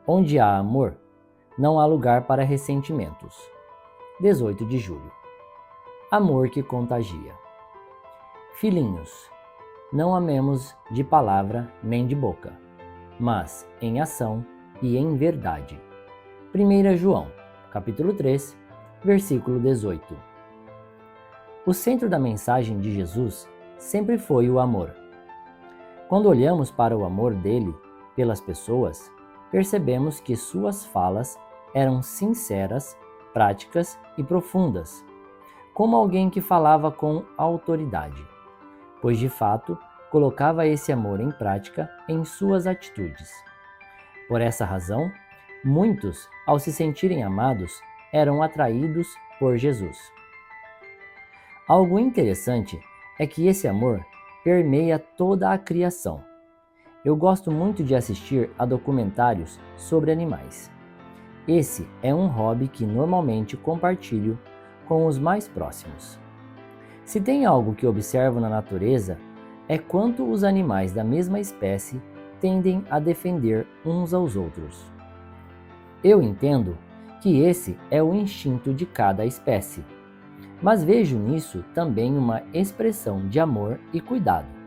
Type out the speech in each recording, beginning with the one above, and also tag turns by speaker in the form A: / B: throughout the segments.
A: Onde há amor, não há lugar para ressentimentos. 18 de julho. Amor que contagia. Filhinhos, não amemos de palavra nem de boca, mas em ação e em verdade. 1 João, capítulo 3, versículo 18. O centro da mensagem de Jesus sempre foi o amor. Quando olhamos para o amor dele pelas pessoas, percebemos que suas falas eram sinceras, práticas e profundas, como alguém que falava com autoridade, pois de fato colocava esse amor em prática em suas atitudes. Por essa razão, muitos, ao se sentirem amados, eram atraídos por Jesus. Algo interessante é que esse amor permeia toda a criação. Eu gosto muito de assistir a documentários sobre animais. Esse é um hobby que normalmente compartilho com os mais próximos. Se tem algo que observo na natureza, é quanto os animais da mesma espécie tendem a defender uns aos outros. Eu entendo que esse é o instinto de cada espécie, mas vejo nisso também uma expressão de amor e cuidado.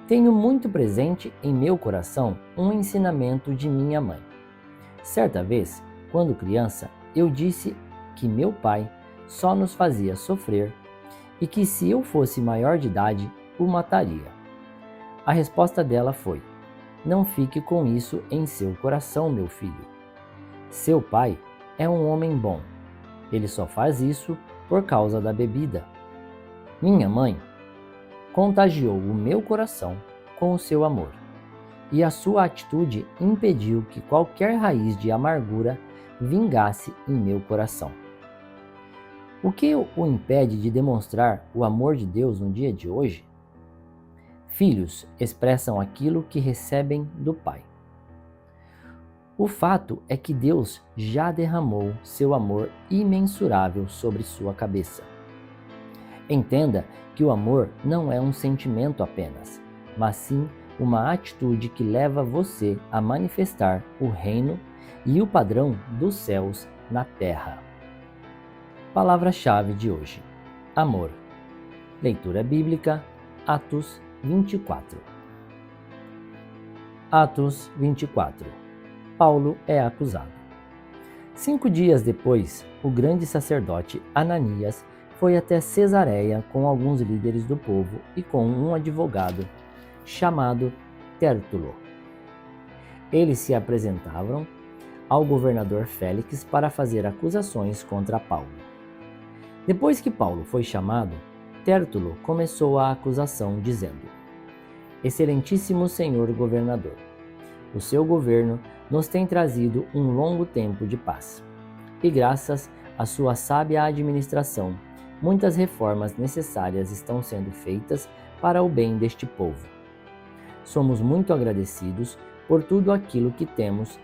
A: Tenho muito presente em meu coração um ensinamento de minha mãe. Certa vez, quando criança, eu disse que meu pai só nos fazia sofrer e que se eu fosse maior de idade, o mataria. A resposta dela foi: "Não fique com isso em seu coração, meu filho. Seu pai é um homem bom. Ele só faz isso por causa da bebida." Minha mãe contagiou o meu coração com o seu amor, e a sua atitude impediu que qualquer raiz de amargura vingasse em meu coração. O que o impede de demonstrar o amor de Deus no dia de hoje? Filhos expressam aquilo que recebem do Pai. O fato é que Deus já derramou seu amor imensurável sobre sua cabeça. Entenda que o amor não é um sentimento apenas, mas sim uma atitude que leva você a manifestar o reino e o padrão dos céus na terra. Palavra-chave de hoje: amor. Leitura bíblica, Atos 24. Atos 24. Paulo é acusado. 5 dias depois, o grande sacerdote Ananias foi até Cesareia com alguns líderes do povo e com um advogado chamado Tértulo. Eles se apresentavam ao governador Félix para fazer acusações contra Paulo. Depois que Paulo foi chamado, Tértulo começou a acusação dizendo: "Excelentíssimo senhor governador, o seu governo nos tem trazido um longo tempo de paz, e graças à sua sábia administração, muitas reformas necessárias estão sendo feitas para o bem deste povo. Somos muito agradecidos por tudo aquilo que temos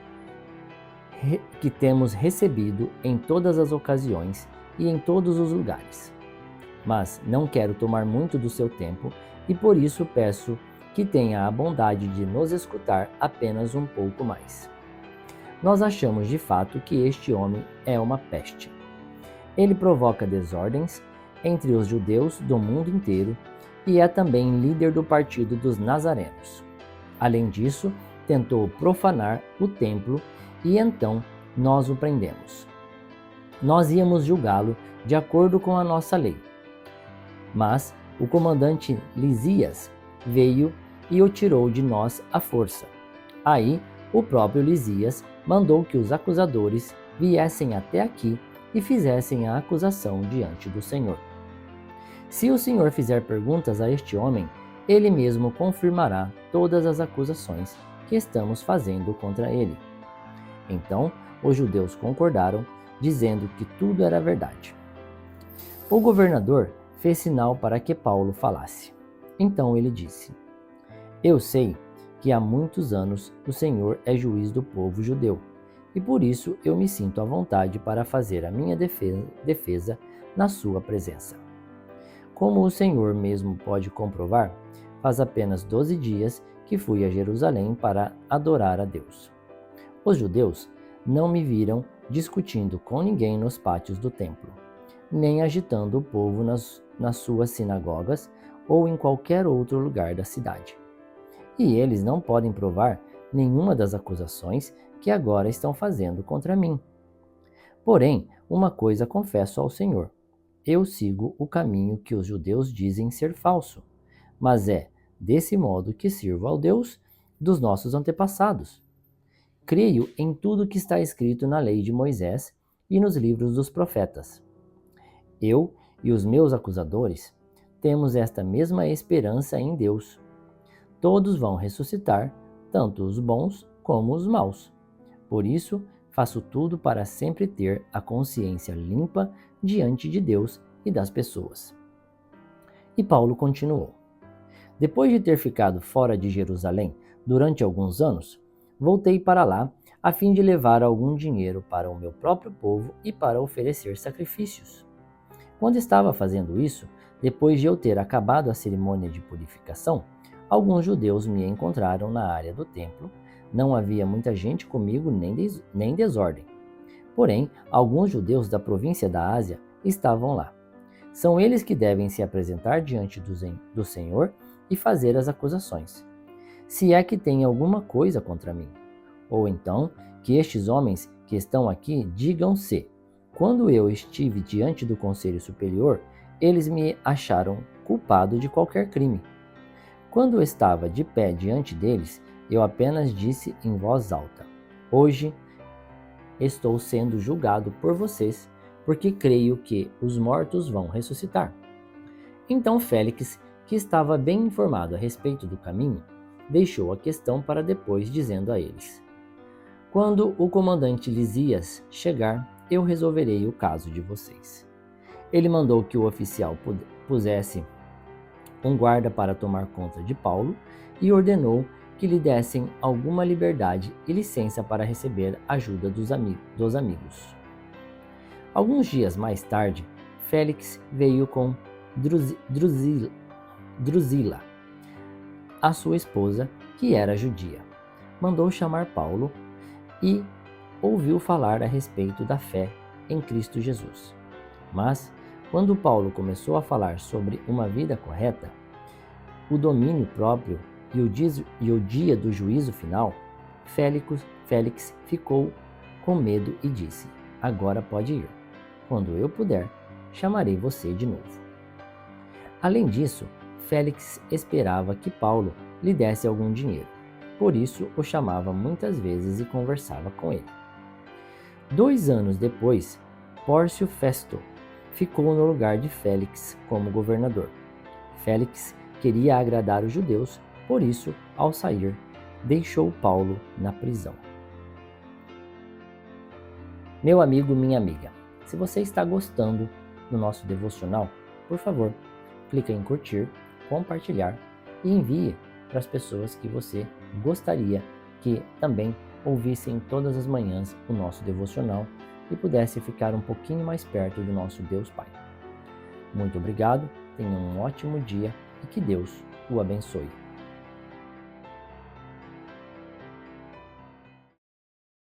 A: recebido em todas as ocasiões e em todos os lugares. Mas não quero tomar muito do seu tempo e por isso peço que tenha a bondade de nos escutar apenas um pouco mais. Nós achamos de fato que este homem é uma peste. Ele provoca desordens entre os judeus do mundo inteiro e é também líder do partido dos nazarenos. Além disso, tentou profanar o templo e então nós o prendemos. Nós íamos julgá-lo de acordo com a nossa lei. Mas o comandante Lisias veio e o tirou de nós à força. Aí o próprio Lisias mandou que os acusadores viessem até aqui e fizessem a acusação diante do Senhor. Se o Senhor fizer perguntas a este homem, ele mesmo confirmará todas as acusações que estamos fazendo contra ele." Então os judeus concordaram, dizendo que tudo era verdade. O governador fez sinal para que Paulo falasse. Então ele disse: "Eu sei que há muitos anos o Senhor é juiz do povo judeu, e por isso eu me sinto à vontade para fazer a minha defesa na sua presença. Como o Senhor mesmo pode comprovar, faz apenas 12 dias que fui a Jerusalém para adorar a Deus. Os judeus não me viram discutindo com ninguém nos pátios do templo, nem agitando o povo nas suas sinagogas ou em qualquer outro lugar da cidade. E eles não podem provar nenhuma das acusações que agora estão fazendo contra mim. Porém, uma coisa confesso ao Senhor: eu sigo o caminho que os judeus dizem ser falso, mas é desse modo que sirvo ao Deus dos nossos antepassados. Creio em tudo que está escrito na lei de Moisés e nos livros dos profetas. Eu e os meus acusadores temos esta mesma esperança em Deus. Todos vão ressuscitar, tanto os bons como os maus. Por isso, faço tudo para sempre ter a consciência limpa diante de Deus e das pessoas. E Paulo continuou: depois de ter ficado fora de Jerusalém durante alguns anos, voltei para lá a fim de levar algum dinheiro para o meu próprio povo e para oferecer sacrifícios. Quando estava fazendo isso, depois de eu ter acabado a cerimônia de purificação, alguns judeus me encontraram na área do templo. Não havia muita gente comigo nem desordem. Porém, alguns judeus da província da Ásia estavam lá. São eles que devem se apresentar diante do Senhor e fazer as acusações, se é que tem alguma coisa contra mim. Ou então, que estes homens que estão aqui digam se, quando eu estive diante do Conselho Superior, eles me acharam culpado de qualquer crime. Quando eu estava de pé diante deles, eu apenas disse em voz alta: hoje estou sendo julgado por vocês, porque creio que os mortos vão ressuscitar. Então Félix, que estava bem informado a respeito do caminho, deixou a questão para depois, dizendo a eles: quando o comandante Lisias chegar, eu resolverei o caso de vocês. Ele mandou que o oficial pusesse um guarda para tomar conta de Paulo e ordenou que lhe dessem alguma liberdade e licença para receber ajuda dos amigos. Alguns dias mais tarde, Félix veio com Drusila, a sua esposa, que era judia. Mandou chamar Paulo e ouviu falar a respeito da fé em Cristo Jesus. Mas, quando Paulo começou a falar sobre uma vida correta, o domínio próprio e o dia do juízo final, Félix ficou com medo e disse: agora pode ir. Quando eu puder, chamarei você de novo. Além disso, Félix esperava que Paulo lhe desse algum dinheiro. Por isso, o chamava muitas vezes e conversava com ele. 2 anos depois, Pórcio Festo ficou no lugar de Félix como governador. Félix queria agradar os judeus, por isso, ao sair, deixou Paulo na prisão. Meu amigo, minha amiga, se você está gostando do nosso devocional, por favor, clique em curtir, compartilhar e envie para as pessoas que você gostaria que também ouvissem todas as manhãs o nosso devocional e pudesse ficar um pouquinho mais perto do nosso Deus Pai. Muito obrigado, tenha um ótimo dia e que Deus o abençoe.